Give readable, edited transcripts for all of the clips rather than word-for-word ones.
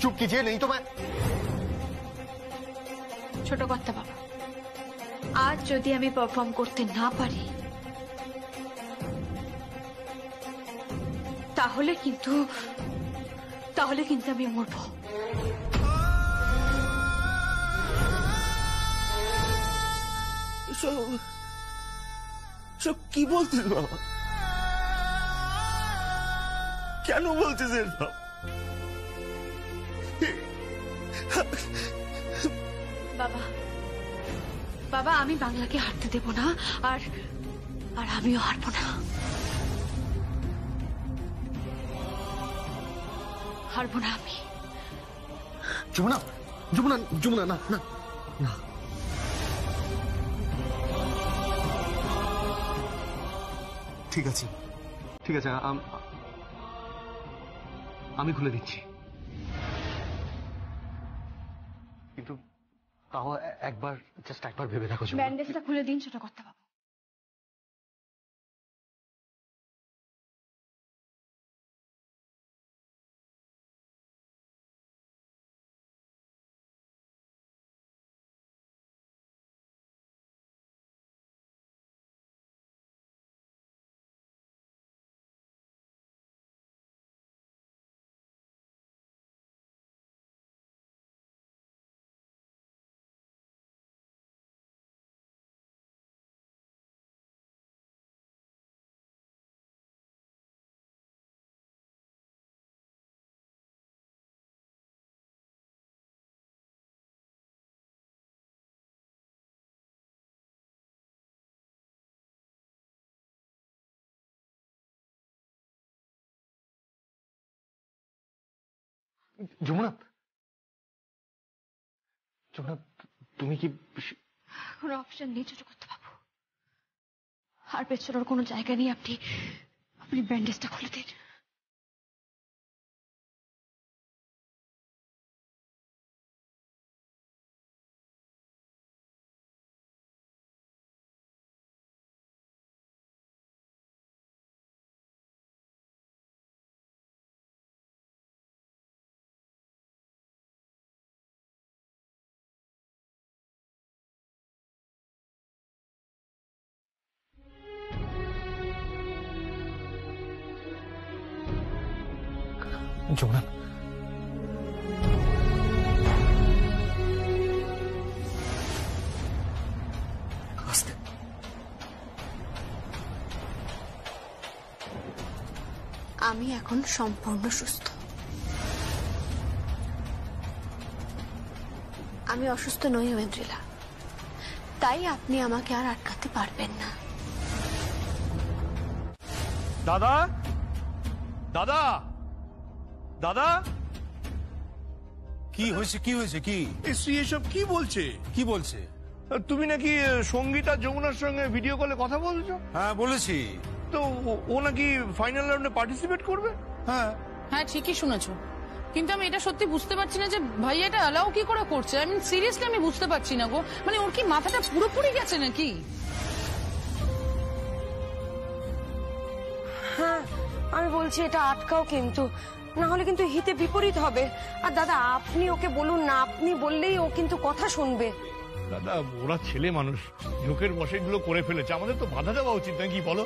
चुप कीजिए नहीं तो मैं। छोटो कর্তা बाबा आज যদি আমি পারফর্ম করতে না পারি তাহলে কিন্তু আমি মরব। সব কি বলছিস বাবা? কেন বলছিস এসব? বাবা বাবা আমি বাংলাকে হারতে দেব না, আর আমিও হারবো না। হারবো না আমি। যমুনা যমুনা যমুনা না না না, ঠিক আছে ঠিক আছে, আমি খুলে দিচ্ছি, কিন্তু তাও একবার জাস্ট একবার ভেবে দেখো। ব্যান্ডেজটা খুলে দিন ছোট কর্তা বাবু। যমুনা যমুনা তুমি কি কোনো অপশন নেই ছোট কর্তা বাবু, আর পেছনের কোনো জায়গা নেই। আপনি ব্যান্ডেজটা খুলে দিন। যমুনা আস্তে, আমি এখন সম্পূর্ণ সুস্থ। আমি অসুস্থ নই ওয়েন্দ্রিলা, তাই আপনি আমাকে আর আটকাতে পারবেন না। দাদা দাদা দাদা, কি হয়েছে কি হয়েছে? কি শ্রী এসব কি বলছে? কি বলছে? তুমি নাকি সঙ্গীতা যমুনার সঙ্গে ভিডিও কলে কথা বলছো? হ্যাঁ বলেছি তো ও নাকি ফাইনাল রাউন্ডে পার্টিসিপেট করবে? হ্যাঁ হ্যাঁ ঠিকই শুনেছো, কিন্তু আমি এটা সত্যি বুঝতে পারছি না যে ভাই এটা অ্যালাউ কি করে করছে। আই মিন সিরিয়াসলি আমি বুঝতে পারছি না গো, মানে ওর কি মাথাটা পুরোপুরি গেছে নাকি? হ্যাঁ আমি বলছি এটা আটকাও, কিন্তু না হলে কিন্তু হিতে বিপরীত হবে। আর দাদা আপনি ওকে বলুন না, আপনি বললেই ও কিন্তু কথা শুনবে। দাদা ওরা ছেলে মানুষ, ঝোঁকের বসে এগুলো করে ফেলেছে, আমাদের তো বাধা দেওয়া উচিত নাকি বলো?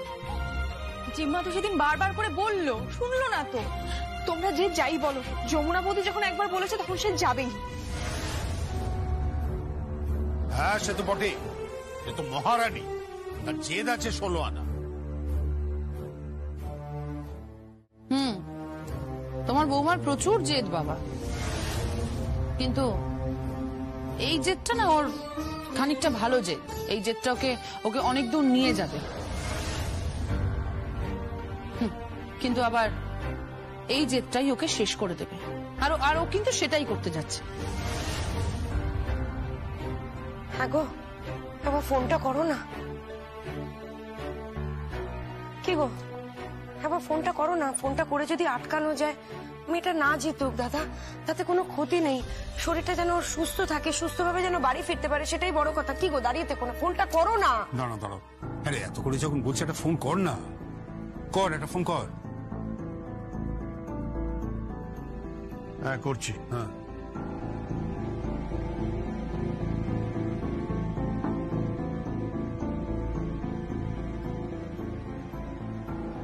জিম্মা তো সেদিন বারবার করে বললো, শুনলো না তো। তোমরা যে যাই বলো, যমুনা বৌদি যখন একবার বলেছে তখন সে যাবেই। হ্যাঁ সে তো বটে, সে তো মহারানী, তার জেদ আছে 16 আনা। তোমার বৌমার প্রচুর জেদ বাবা, কিন্তু এই জেদটা না ওর খানিকটা ভালো জেদ। এই জেদটা ওকে অনেক দূর নিয়ে যাবে, কিন্তু আবার এই জেদটাই ওকে শেষ করে দেবে। আর ও কিন্তু সেটাই করতে যাচ্ছে। হ্যাঁ গো, একবার ফোনটা করো না। কি গো, একবার ফোনটা করো না। ফোনটা করে যদি আটকানো যায়, মেয়েটা না জিতুক দাদা, তাতে কোনো ক্ষতি নেই। শরীরটা যেন ওর সুস্থ থাকে, সুস্থভাবে যেন বাড়ি ফিরতে পারে, সেটাই বড় কথা। কি গো, দাঁড়িয়ে থেকো না, ফোনটা করো না। দাঁড়াও দাঁড়াও, আরে এত করে যখন বলছে একটা ফোন কর না, কর একটা ফোন কর। হ্যাঁ করছি। হ্যাঁ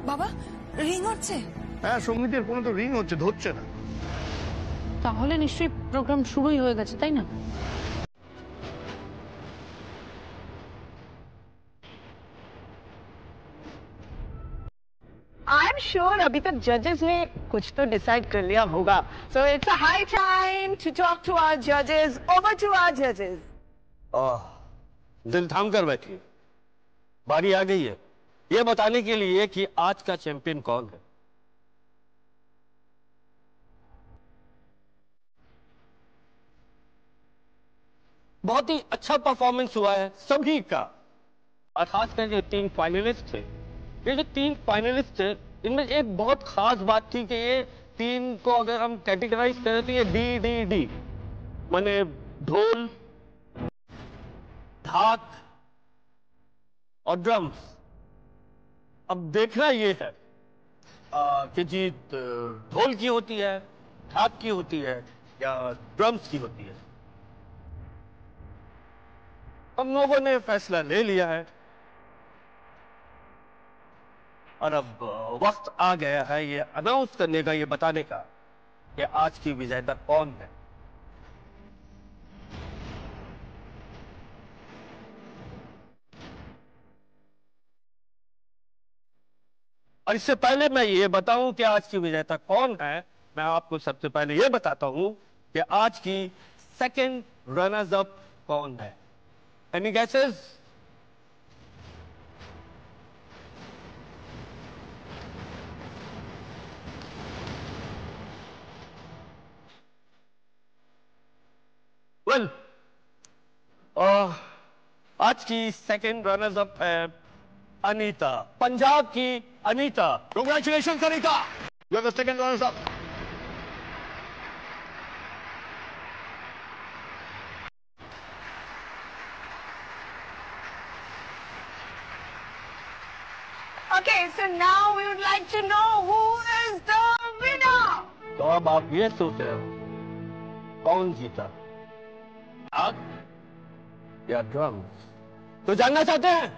বাবা রিং হচ্ছে। হ্যাঁ সঙ্গীতের ফোনে তো রিং হচ্ছে, ধরছে না। তাহলে নিশ্চয়ই প্রোগ্রাম শুরুই হয়ে গেছে, তাই না? आई एम श्योर अभी तक जजेस ने कुछ तो डिसाइड कर लिया होगा. So it's a high time to talk to our judges. Over to our judges. दिल थाम कर बैठिए, बारी आ गई है ये बताने के लिए कि आज का चैंपियन कौन है। बहुत ही अच्छा परफॉर्मेंस हुआ है सभी का, और खासकर जो 3 फाइनलिस्ट थे, ये जो 3 फाइनलिस्ट थे इनमें एक बहुत खास बात थी कि ये 3 को अगर हम कैटेगराइज करें तो ये डी डी डी माने ढोल, ढाक और ड्रम्स। अब देखना ये है कि जीत ढोल की होती है, ढाक की होती है या ड्रम्स की होती है। हम लोगों ने फैसला ले लिया है और अब वक्त आ गया है ये अनाउंस करने का, ये बताने का कि आज की विजेता कौन है। और इससे पहले मैं ये बताऊं कि आज की विजेता कौन है, मैं आपको सबसे पहले ये बताता हूं कि आज की सेकंड रनर्स अप कौन है। Any guesses? वेल, आज की सेकंड रनर्स अप है अनीता, पंजाब की Anita. Congratulations, Anita! You are the second runners up. Okay, so now we would like to know who is the winner. तो अब आप ये सोच रहे हो कौन जीता, ढाक या ड्रम्स? तो जानना चाहते हैं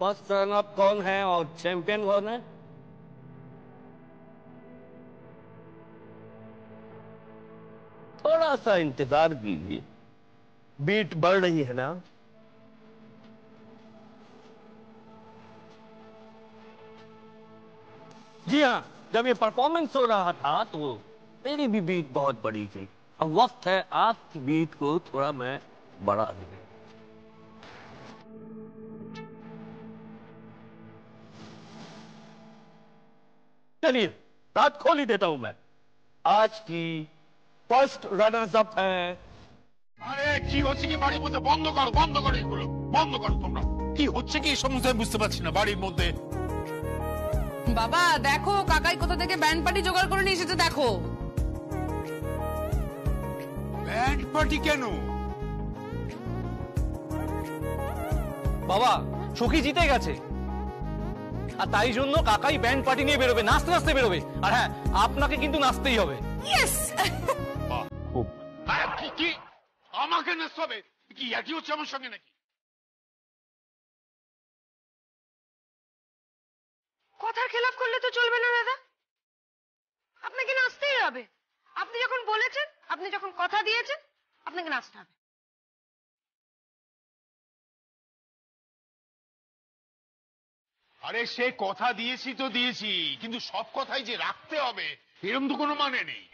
फर्स्ट रन अप कौन है और चैंपियन कौन है? थोड़ा सा इंतजार कीजिए, बीट बढ़ रही है ना। जी हाँ, जब ये परफॉर्मेंस हो रहा था तो मेरी भी बीट बहुत बड़ी थी। अब वक्त है आपकी बीट को थोड़ा मैं बढ़ा दूं। चलिए रात खोल ही देता हूं मैं। आज की फर्स्ट रनर्स अप है। আরে কি হচ্ছে কি বাড়ির মধ্যে? বন্ধ করো, বন্ধ করো, এগুলো বন্ধ করো তোমরা। কি হচ্ছে কি এই সমস্ত আমি বুঝতে পারছি না বাড়ির মধ্যে। বাবা দেখো কাকাই কোথা থেকে ব্যান্ড পার্টি জোগাড় করে নিয়ে এসেছে দেখো। ব্যান্ড পার্টি কেন? বাবা সখী জিতে গেছে, আর তাই জন্য কাকাই ব্যান্ড পার্টি নিয়ে বেরোবে, নাচতে নাচতে বেরোবে। আর হ্যাঁ, আপনাকে কিন্তু নাচতেই হবে। ইয়েস। খুব কি কি আমাকে নাচতে হবে? কি একই হচ্ছে আমার সঙ্গে নাকি? কথার খেলাপ করলে তো চলবে না দাদা, আপনাকে নাচতেই হবে। আপনি যখন বলেছেন, আপনি যখন কথা দিয়েছেন, আপনাকে নাচতে হবে। আরে সে কথা দিয়েছি তো দিয়েছি, কিন্তু সব কথাই যে রাখতে হবে এরকম তো কোনো মানে নেই।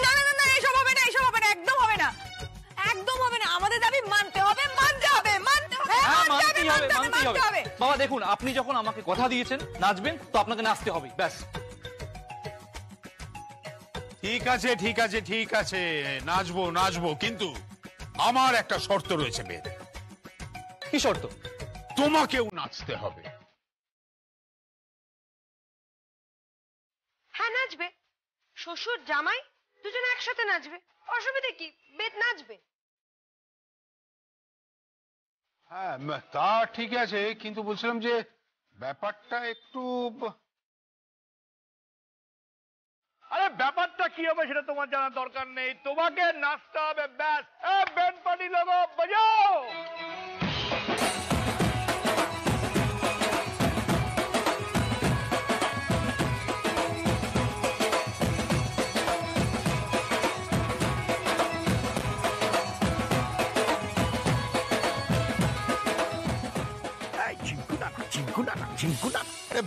না না না, এসব হবে না, এসব হবে না, একদম হবে না, একদম হবে না। আমাদের দাবি মানতে হবে, মানতে হবে, মানতে হবে, হ্যাঁ, মানতে হবে, মানতেই হবে, মানতে হবে, মানতেই মানতে হবে। হবে। বাবা দেখুন, আপনি যখন আমাকে কথা দিয়েছেন নাচবেন, তো আপনাকে নাচতে হবে, ব্যাস। ঠিক আছে ঠিক আছে ঠিক আছে, নাচবো নাচবো, কিন্তু আমার একটা শর্ত রয়েছে বেদ। কি শর্ত? তোমাকেও নাচতে হবে। হ্যাঁ নাচবে, শ্বশুর জামাই দুজনে একসাথে নাচবে, অসুবিধা কি? বেদ নাচবে। হ্যাঁ তা ঠিক আছে, কিন্তু বলছিলাম যে ব্যাপারটা একটু আরে ব্যাপারটা কি হবে সেটা তোমার জানার দরকার নেই, তোমাকে নাচতে হবে ব্যাস। ব্যান্ড পার্টি লোগো বাজাও।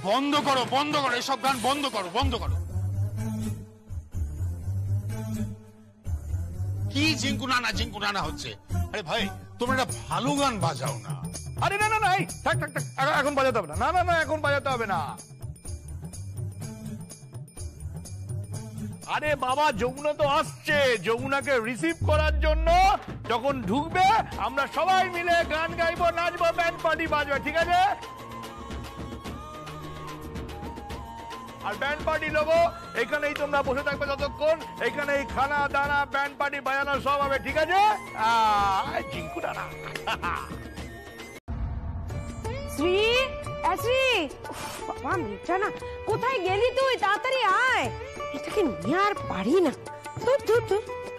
বন্ধ করো, বন্ধ করো, এসব গান বন্ধ করো, বন্ধ করো। কি ঝিঙ্কু নানা হচ্ছে? আরে ভাই, তোমরা একটা ভালো গান বাজাও না। আরে না না না, থাক থাক থাক, এখন বাজাতে হবে না। না না না, এখন বাজাতে হবে না। আরে বাবা, যমুনা তো আসছে, যমুনাকে রিসিভ করার জন্য যখন ঢুকবে আমরা সবাই মিলে গান গাইবো, নাচবো, ব্যান্ড পার্টি বাজবে, ঠিক আছে? আর ব্যান্ড পার্টি লোগো এখানেই তোমরা বসে থাকবে যতক্ষণ, এখানেই খানা দানা ব্যান্ড পার্টি বাজানো সব হবে, ঠিক আছে? জিঙ্কু ডানা। শ্রী, শ্রী, বাবা মেয়েটা না, কোথায় গেলি তুই? তাড়াতাড়ি আয়, এটাকে নিয়ে আর পারি না।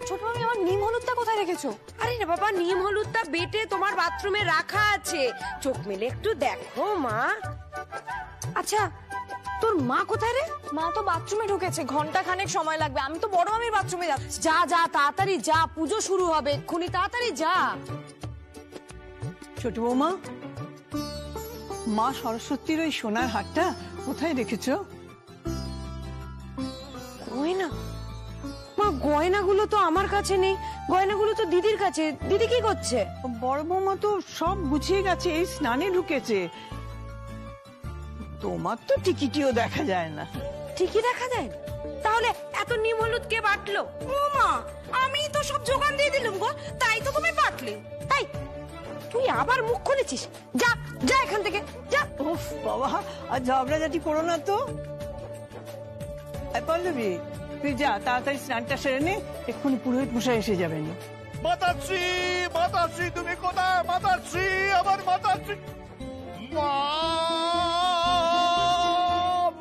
ছোট মামি, আমার নিম হলুদটা কোথায় রেখেছো? আরে না বাবা, নিম হলুদটা বেটে তোমার বাথরুমে রাখা আছে, চোখ মেলে একটু দেখো মা। আচ্ছা, তোর মা কোথায় রে? মা তো বাথরুমে ঢুকেছে, ঘন্টা খানেক সময় লাগবে। আমি তো বড় মামির বাথরুমে যাচ্ছি। যা যা, তাড়াতাড়ি যা, পুজো শুরু হবে এক্ষুনি, তাড়াতাড়ি যা। ছোট বৌমা, মা সরস্বতীর ওই সোনার হারটা কোথায় রেখেছো? গয়না? মা, গয়নাগুলো তো আমার কাছে নেই, গয়নাগুলো তো দিদির কাছে। দিদি কি করছে? বড় বৌমা তো সব গুছিয়ে গেছে, এই স্নানে ঢুকেছে। তোমার তো টিকিটিও দেখা যায় না। ঠিকই দেখা যায় না? তাহলে এত নিম হলুদ কে বাটলো? ও মা, আমি তো সব জোগান দিয়ে দিলুম গো, তাই তো তুমি বাটলে। তাই তুই আবার মুখ খুলেছিস? যা যা এখান থেকে, যা। উফ বাবা, আর ঝগড়াঝাটি করো না তো। পল্লবী, তুই যা, তাড়াতাড়ি স্নানটা সেরে নে, এক্ষুনি পুরোহিত মশাই এসে যাবেন। মাতাশ্রী, মাতাশ্রী, তুমি কোথায়? মাতাশ্রী, আমার মাতাশ্রী। মা,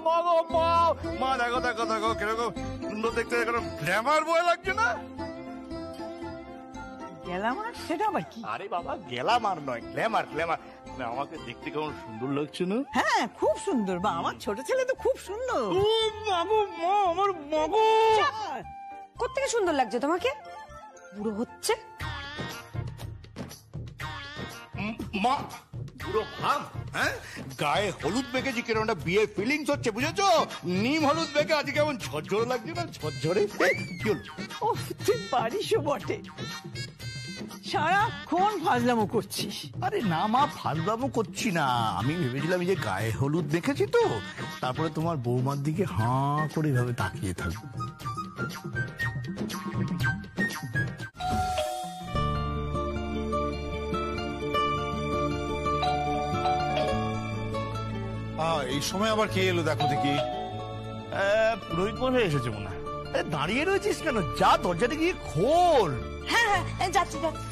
মা গো মা, মা দেখো দেখো দেখো কিরকম সুন্দর দেখতে, এরকম গ্ল্যামার বয় লাগছে না? গেলাম আর সেটা আবার কি? আরে বাবা, গ্ল্যামার নয়, গ্ল্যামার, গ্ল্যামার। আমাকে দেখতে কেমন সুন্দর লাগছে না? হ্যাঁ, খুব সুন্দর। বা আমার ছোট ছেলে তো খুব সুন্দর। ও মাগো মা, আমার মাগো। কোত্থেকে সুন্দর লাগছে তোমাকে? বুড়ো হচ্ছে মা, পুরো ভাব, হ্যাঁ? গায়ে হলুদ মেখেছি, কিরকম একটা বিয়ের ফিলিংস হচ্ছে, বুঝেছো? নিম হলুদ মেখে আজকে কেমন ঝরঝরে লাগছে না? ঝরঝরে কি হল? ও, তুই পারিসও বটে, সারাক্ষণ ফাজলামো করছিস। আরে না মা, ফাজলামো করছি না। আমি ভেবেছিলাম যে গায়ে হলুদ দেখেছি তো, তারপরে তোমার বৌমার দিকে হাঁ করে এভাবে তাকিয়ে থাকবো। এই সময় আবার কে এলো দেখো দেখি? পুরোহিত মশাই এসেছে মনে হয়। দাঁড়িয়ে রয়েছিস কেন? যা, দরজাটা গিয়ে খোল। হ্যাঁ হ্যাঁ, যাচ্ছি যাচ্ছি।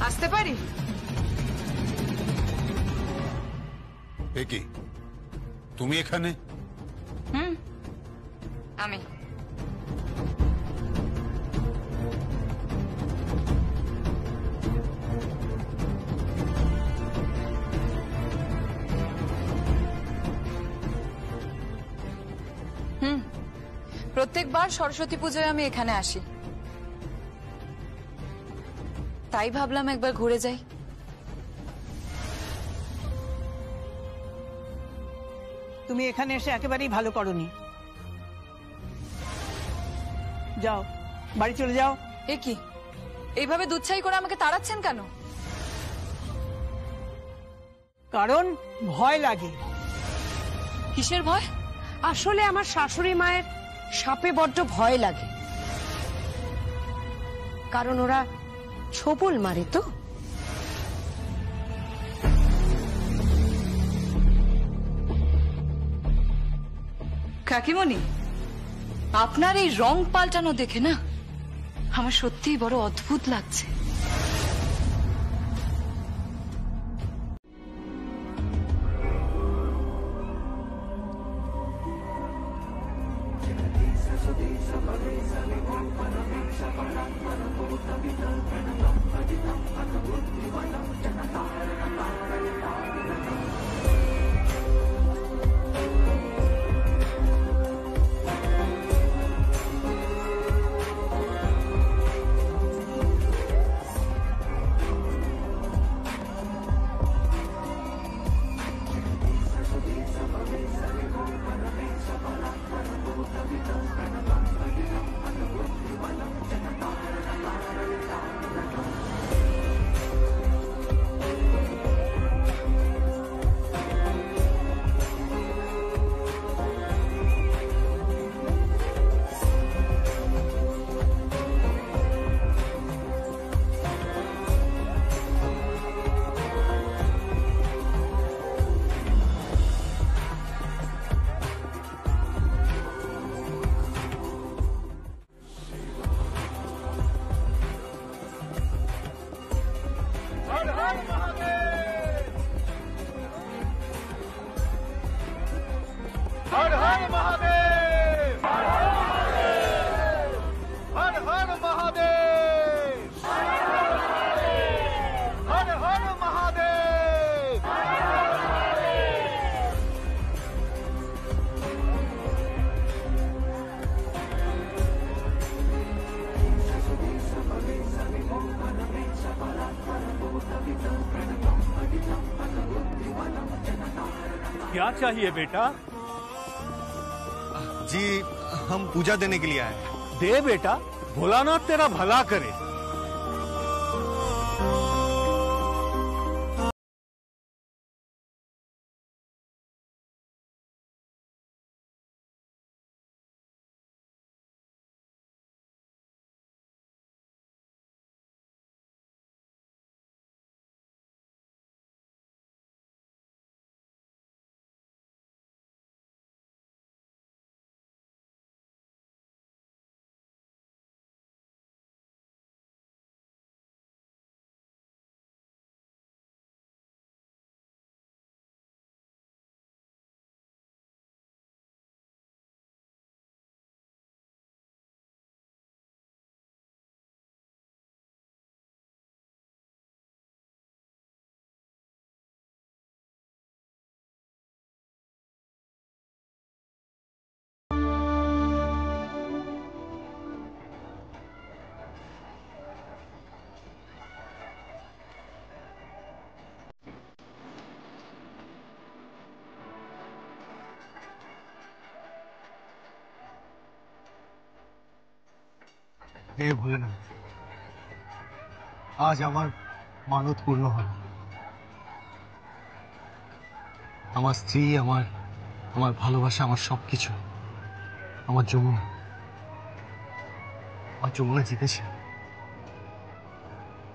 আসতে পারি? একে তুমি এখানে? আমি প্রত্যেকবার সরস্বতী পূজায় আমি এখানে আসি, তাই ভাবলাম একবার ঘুরে যাই। তুমি এখানে এসে একেবারেই ভালো করনি। যাও, বাড়ি চলে যাও। এ কি, এইভাবে দুচ্ছাই করে আমাকে তাড়াচ্ছেন কেন? কারণ ভয় লাগে। কিসের ভয়? আসলে আমার শাশুড়ি মায়ের সাপে বড্ড ভয় লাগে, কারণ ওরা ছোবল মারে তো। কাকিমণি, আপনার এই রং পাল্টানো দেখে না আমার সত্যিই বড় অদ্ভুত লাগছে। हर हर महादेव, हर हर महादेव, हर हर महादेव। क्या चाहिए बेटा? जी हम पूजा देने के लिए आए हैं। दे बेटा, भोलानाथ तेरा भला करे। হে ভোলেনাথ, আজ আমার মানত পূর্ণ হল। আমার স্ত্রী, আমার আমার ভালোবাসা, আমার সবকিছু, আমার যমুনা জিতেছে।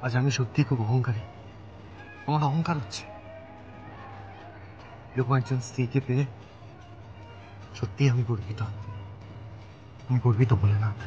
আজ আমি সত্যি খুব অহংকারী, আমার অহংকার হচ্ছে। এরকম একজন স্ত্রীকে পেয়ে সত্যি আমি গর্বিত, ভোলেনাথ।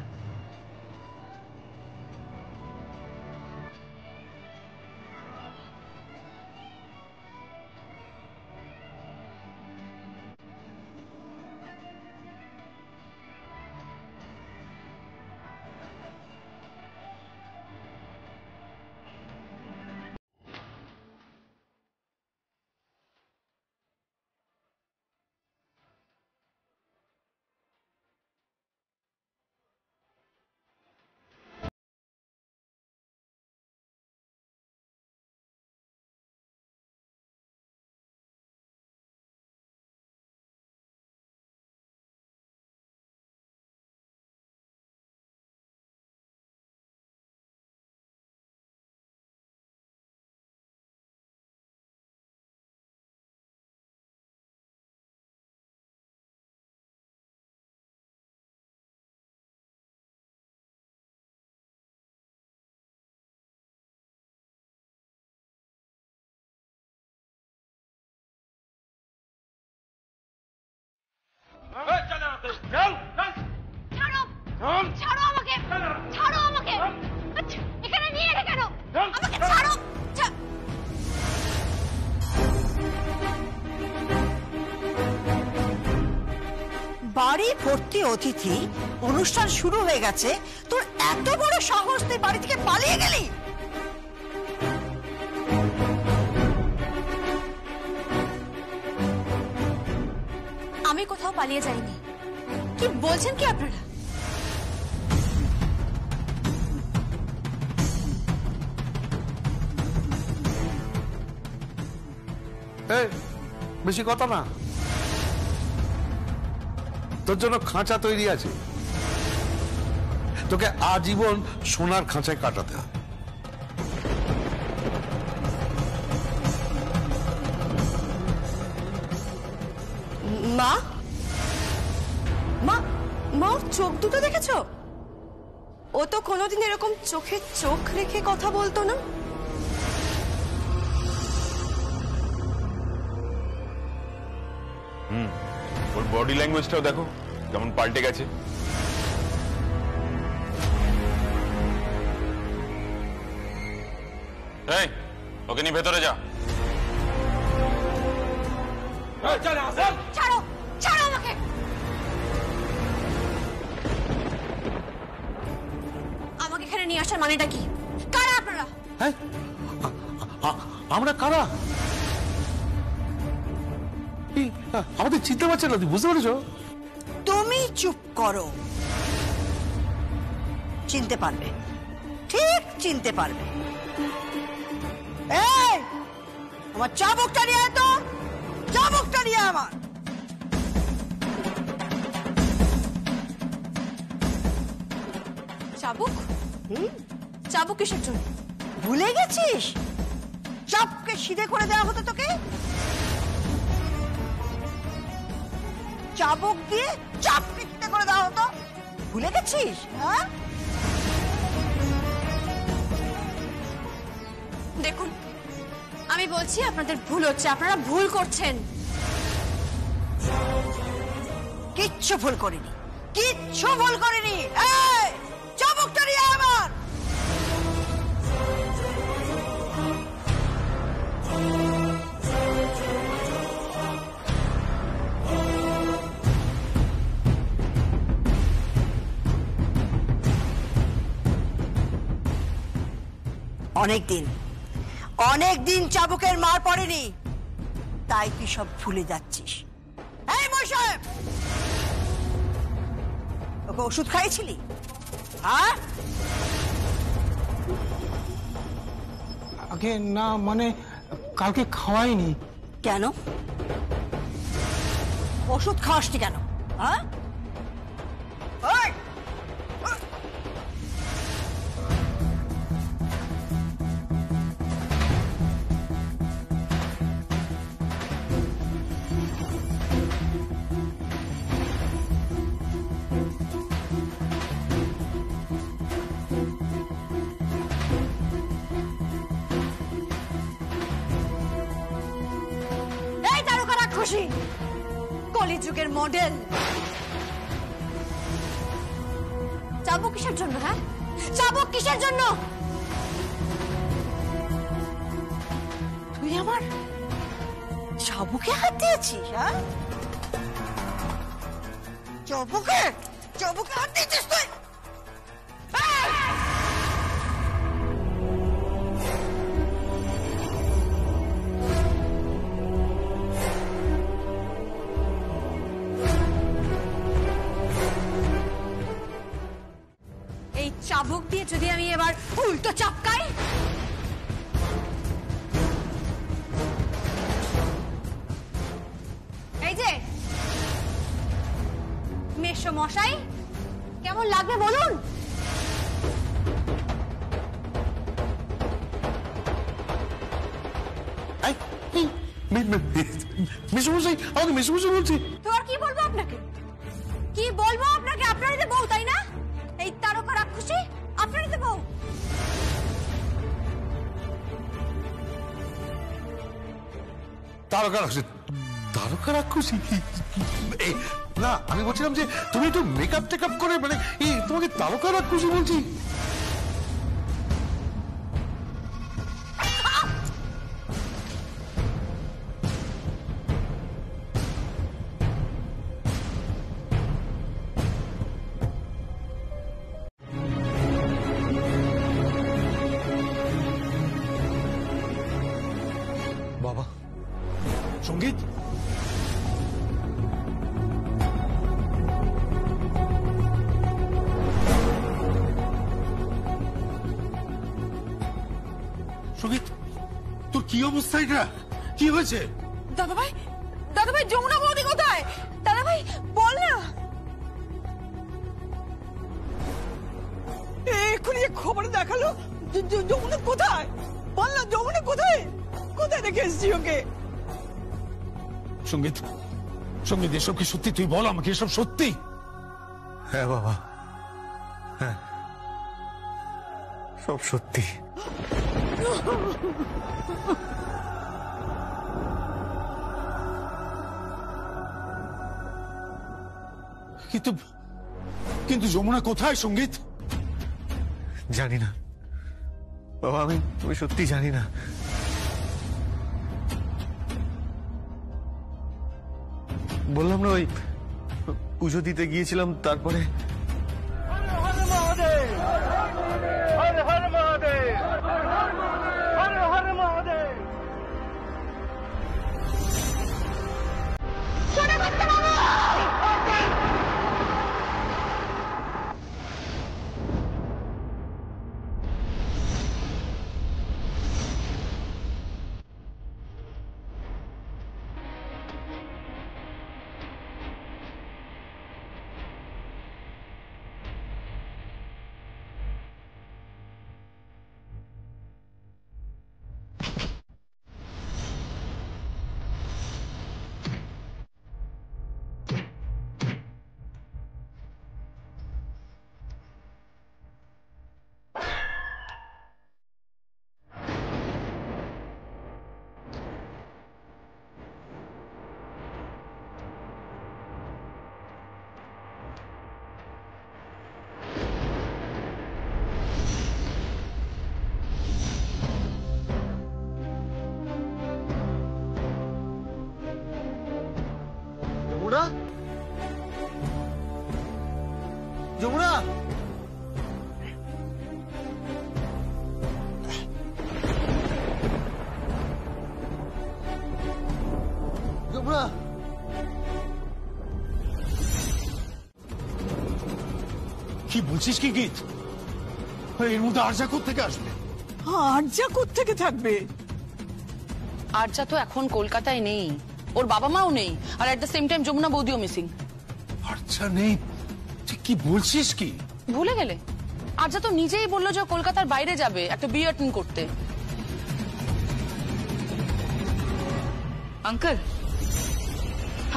ছাড়ো আমাকে, ছাড়ো আমাকে। আচ্ছা, এখানে নিয়ে এলে কেন? আমাকে ছাড়ো। বাড়ি ভর্তি অতিথি, অনুষ্ঠান শুরু হয়ে গেছে, তোর এত বড় সাহস তুই বাড়ি থেকে পালিয়ে গেলি? আমি কোথাও পালিয়ে যাইনি। কি বলছেন কি আপনারা? বেশি কথা না, তোর জন্য খাঁচা তৈরি আছে, তোকে আজীবন সোনার খাঁচায় কাটাতে হবে। মা, মা, মা ওর চোখ দুটো দেখেছো? ও তো কোনোদিন এরকম চোখে চোখ রেখে কথা বলতো না। ওর বডি ল্যাঙ্গুয়েজটাও দেখো কেমন পাল্টে গেছে। এই, ওকে নিয়ে ভেতরে যা। ছাড়ো, ছাড়ো আমাকে। আমাকে এখানে নিয়ে আসার মানেটা কি? কারা আপনারা? হ্যাঁ, আমরা কারা? আমাদের চিনতে পারছে না, তুই বুঝতে পারছো? তুমি চুপ করো, চিনতে পারবে, ঠিক চিনতে পারবে। এই, আমার চাবুকটা নিয়ে আয় তো, চাবুকটা নিয়ে আমার। চাবুক? চাবুক কিসের জন্য? ভুলে গেছিস? চাপকে সিধে করে দেওয়া হতো তোকে, চাবুক দিয়ে চাপকে সিধে করে দেওয়া হতো। ভুলে গেছিস? হ্যাঁ, দেখুন, আমি বলছি আপনাদের ভুল হচ্ছে, আপনারা ভুল করছেন। কিচ্ছু ভুল করিনি, কিচ্ছু ভুল করিনি। এই, চাবুকটা নিয়ে আয় আমার। অনেকদিন চাবুকের মার পড়েনি, তাই তুই সব ভুলে যাচ্ছিস। এই মই সাহেব, ওকে ওষুধ খাইয়েছিলি? হ্যাঁ, আগে না, মানে কালকে খাওয়াইনি। কেন? ওষুধ খাওয়াসনি কেন? হ্যাঁ, খুশি কলিযুগের মডেল। চাবুক কিসের জন্য? হ্যাঁ, চাবুক কিসের জন্য? তুই আমার চাবুকে হাত দিয়েছিস? হ্যাঁ, চাবুকে চাবুকে হাত দিয়েছিস তুই? চাবুক দিয়ে যদি আমি এবার উল্টো চাপকাই, এই যে মেশো মশাই, কেমন লাগবে বলুন? মেসোমশাই, আমাকে মেসোমশাই বলছি। তো আর কি বলবো আপনাকে? কি বলবো আপনাকে? আপনারই তো বউ, তাই না? এই তারকা রাক্ষসী আপনারই তো বউ। তারকা রাক্ষসী তারকা রাক্ষসী? না, আমি বলছিলাম যে তুমি একটু মেকআপ টেকআপ করে মানে তোমাকে তারকা রাক্ষসী বলছি। বাবা, সঙ্গীত, সঙ্গীত, তোর কি অবস্থা? এটা কি হয়েছে? দাদাভাই, দাদাভাই, যমুনা বৌদি কোথায়? দাদাভাই বল না। এক্ষুনি যে খবরে দেখালো যমুনা কোথায়? বল না, যমুনা কোথায়? কোথায় রেখে এসছি ওকে? সঙ্গীত, সঙ্গীত, এসব কি সত্যি? তুই বল আমাকে, এসব সত্যি? হ্যাঁ বাবা, হ্যাঁ, সব সত্যি। কিন্তু কিন্তু যমুনা কোথায় সঙ্গীত? জানি না বাবা, আমি সত্যি জানি না। বললাম না, ওই পুজো দিতে গিয়েছিলাম, তারপরে যমুনা, যমুনা, কি বলছিস কি গীত? এর মধ্যে আরজা কোত্থেকে আসবে? আরজা কোত্থেকে থাকবে? আরজা তো এখন কলকাতায় নেই, ওর বাবা মাও নেই, আর at the same time Jamuna বৌদিও মিসিং। আরজা নেই? তুই কি বলছিস কি? ভুলে গেলে? আরজা তো নিজেই বললো যে কলকাতার বাইরে যাবে একটা বিয়ে অ্যাটেন্ড করতে। আঙ্কেল,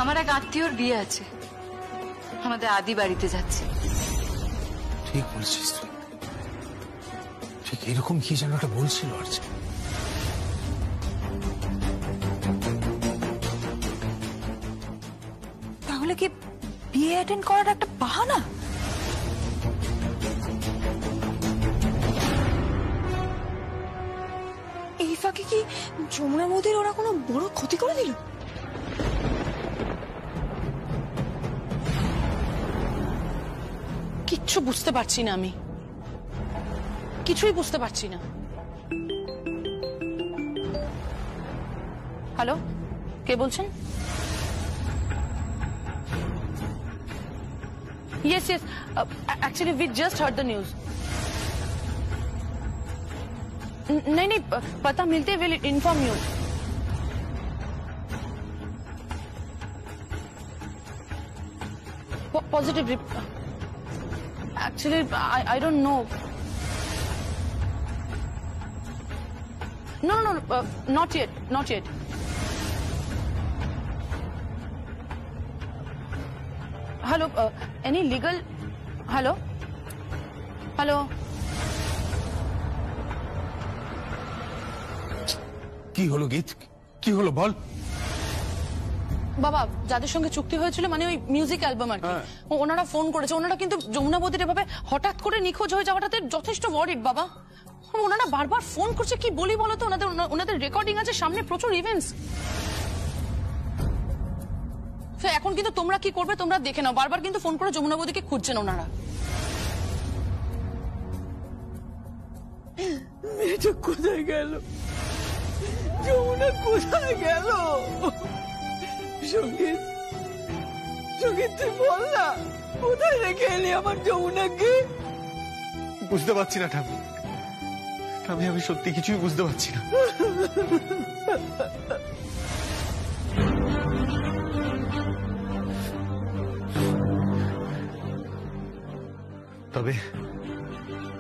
আমার এক আত্মীয়র বিয়ে আছে, আমাদের আদি বাড়িতে যাচ্ছে। ঠিক বলছিস তুই, ঠিক এরকম কি যেন একটা বলছিল আরজা। তাহলে কি বিয়ে অ্যাটেন্ড করার একটা বাহানা? এই ফাঁকে কি যমুনা বৌদির ওরা কোনো বড় ক্ষতি করে দিল? কিচ্ছু বুঝতে পারছি না, আমি কিছুই বুঝতে পারছি না। হ্যালো, কে বলছেন? Yes, yes. Actually, we just heard the news. नहीं नहीं, पता मिलते will inform you. Positive. Actually, I don't know. No, not yet, not yet. Hello, any legal? Hello? কি হলো গীত? কি হলো বল? বাবা যাদের সঙ্গে চুক্তি হয়েছিল মানে ওই মিউজিক অ্যালবাম আর কি, ওনারা ফোন করেছে। ওনারা কিন্তু যমুনা বৌদির এভাবে হঠাৎ করে নিখোঁজ হয়ে যাওয়াটাতে যথেষ্ট ওয়ারিড বাবা। ওনারা বারবার ফোন করছে, কি বলি বলো তো, ওনাদের রেকর্ডিং আছে, সামনে প্রচুর ইভেন্টস। এখন কিন্তু তোমরা কি করবে তোমরা দেখে নাও, বারবার কিন্তু ফোন করে যমুনা বৌদিকে খুঁজছেন ওনারা। মেয়েটা কোথায় গেল? যমুনা কোথায় গেল? সঙ্গীত, সঙ্গীত তুই বল না, কোথায় রেখে এলি আমার যমুনাকে? বুঝতে পারছি না ঠাম্মি, আমি সত্যি কিছুই বুঝতে পারছি না।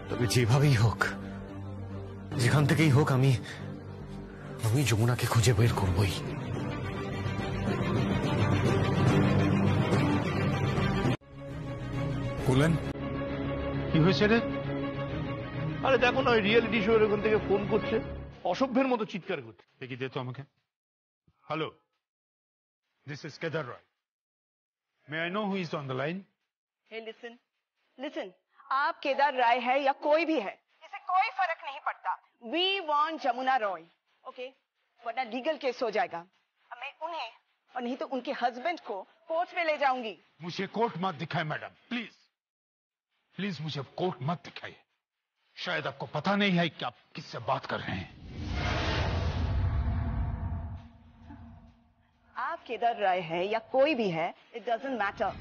তবে যেভাবেই হোক, যেখান থেকেই হোক, আমি যমুনাকে খুঁজে বের করবই। বলেন কি হয়েছে রে? আরে দেখো না, ওই রিয়েলিটি শো এর ওখান থেকে ফোন করছে, অসভ্যের মতো চিৎকার করছে। দেখি দে তো আমাকে। Hello, this is Kedar Roy. May I know who is on the line? Hey, listen, आप केदार राय है या कोई भी है, इसे कोई फर्क नहीं पड़ता। We want Jamuna Roy, okay? वरना लीगल केस हो जाएगा। मैं उन्हें और नहीं तो उनके हस्बैंड को कोर्ट में ले जाऊंगी। मुझे कोर्ट मत दिखाए मैडम, प्लीज प्लीज मुझे कोर्ट मत दिखाइए। शायद आपको पता नहीं है कि आप किससे बात कर रहे हैं। आप केदार राय है या कोई भी है, इट डजंट मैटर।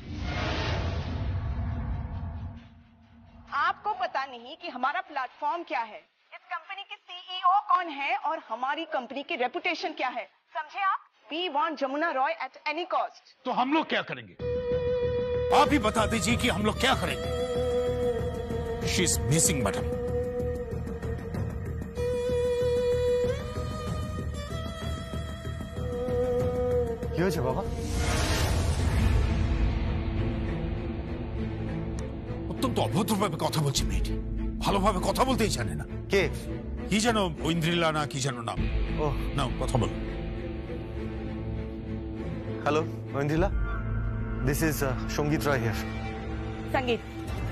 आपको पता नहीं कि हमारा प्लेटफॉर्म क्या है, इस कंपनी के सीईओ कौन है और हमारी कंपनी की रेपुटेशन क्या है, समझे आप? We want Jamuna Roy at any cost. तो हम लोग क्या करेंगे? आप ही बता दीजिए कि हम लोग क्या करेंगे। She is missing madam. কি হয়েছে বাবা? অত্যন্ত অভদ্রভাবে কথা বলছে মেয়েটি, ভালোভাবে কথা বলতেই জানে না। কে? কি যেন ঐন্দ্রিলা না কি যেন নাম। ও নাও কথা বলো। হ্যালো ঐন্দ্রিলা, দিস ইজ সঙ্গীত রয় here.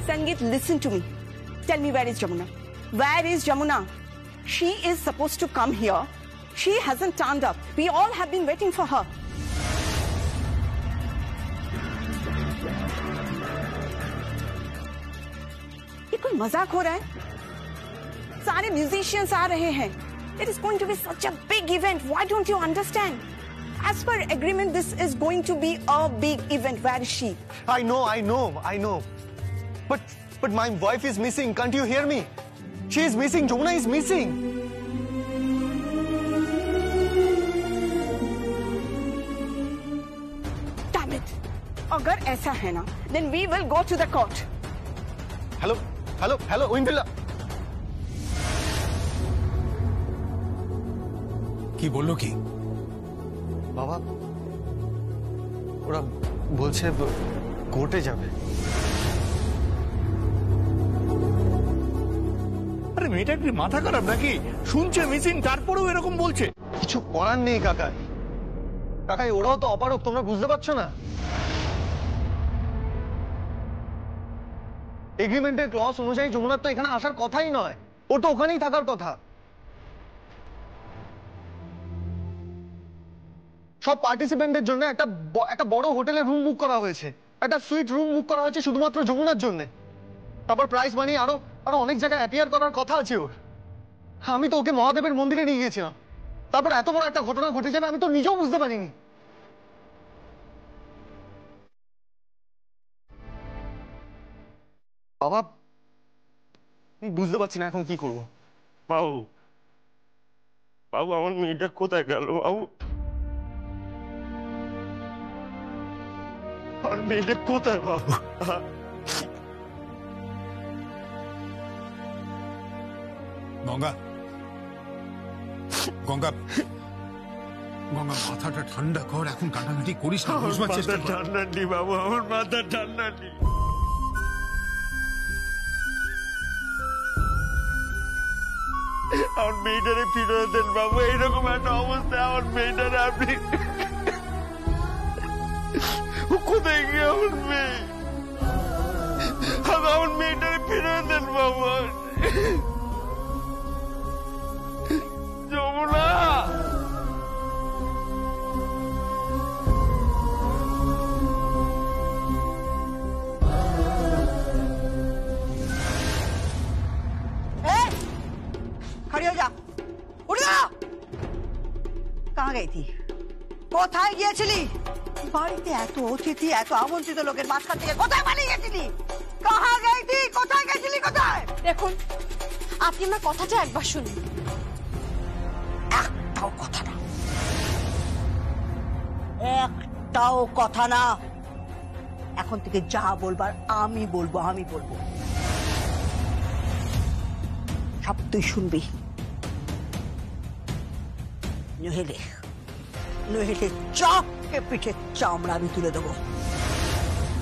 Sangeet, listen to me. Tell me, where is Jamuna? Where is Jamuna? She is supposed to come here. She hasn't turned up. We all have been waiting for her. ये कोई मजाक हो रहा है? सारे musicians आ रहे हैं. It is going to be such a big event. Why don't you understand? As per agreement, this is going to be a big event. Where is she? I know. But my wife is missing. Can't you hear me? She is missing. Jamuna is missing. Damn it. अगर ऐसा है ना, then we will go to the court. Hello, Aindrila. কি বললো কি? বাবা ওরা বলছে কোর্টে যাবে। আরে মেয়েটা কি মাথা খারাপ নাকি? শুনছে মিসিং, তারপরেও এরকম বলছে। কিছু করার নেই কাকাই, ওরাও তো অপারক, তোমরা বুঝতে পারছো না? এগ্রিমেন্টের ক্লজ অনুযায়ী যমুনার তো এখানে আসার কথাই নয়, ও তো ওখানেই থাকার কথা। সব পার্টিসিপেন্টের জন্য একটা বড় হোটেলে রুম বুক করা হয়েছে, একটা সুইট রুম বুক করা হয়েছে শুধুমাত্র যমুনার জন্য। তারপর প্রাইস মানি আরো অনেক জায়গায় অ্যাপিয়ার করার কথা আছে ওর। আমি তো ওকে মহাদেবের মন্দিরে নিয়ে গিয়েছিলাম, তারপর এত বড় একটা ঘটনা ঘটে যাবে আমি তো নিজেও বুঝতে পারিনি। বাবা আমি বুঝতে পারছি না এখন কি করবো। বাবু আমার মেয়েটা কোথায় গেল? বাবু আমার মেয়েটা কোথায়? বাবু গঙ্গা মাথাটা ঠান্ডা কর, এখন কাটাকাটি করিস না, বুঝবার চেষ্টা কর। ঠান্ডা নেই বাবু, আমার মাথা ঠান্ডা নেই। আমার মেয়েটারে ফিরে দেন বাবু, এইরকম একটা অবস্থা আমার মেয়েটারে আপনি। কোথায় গিয়ে আমার মেয়ে? আমার মেয়েটাকে ফিরে দেন বাবা। যমুনা, खड़ी हो जा, उठ जा। कहाँ गई थी? কোথায় গিয়েছিলি? বাড়িতে এত অতিথি, এত আমন্ত্রিত লোকের মাঝখান থেকে কোথায় পালিয়ে গেছিলি? কাহা গেছি? কোথায় গেছিলি? কোথায়? দেখুন, আপনি আমার কথাটা একবার শুনুন। একটাও কথা না, একটাও কথা না। এখন থেকে যা বলবার আমি বলবো, আমি বলবো, সব তুই শুনবি। নহেলে নহেলে চাপকে পিঠে চামড়া আমি তুলে দেবো।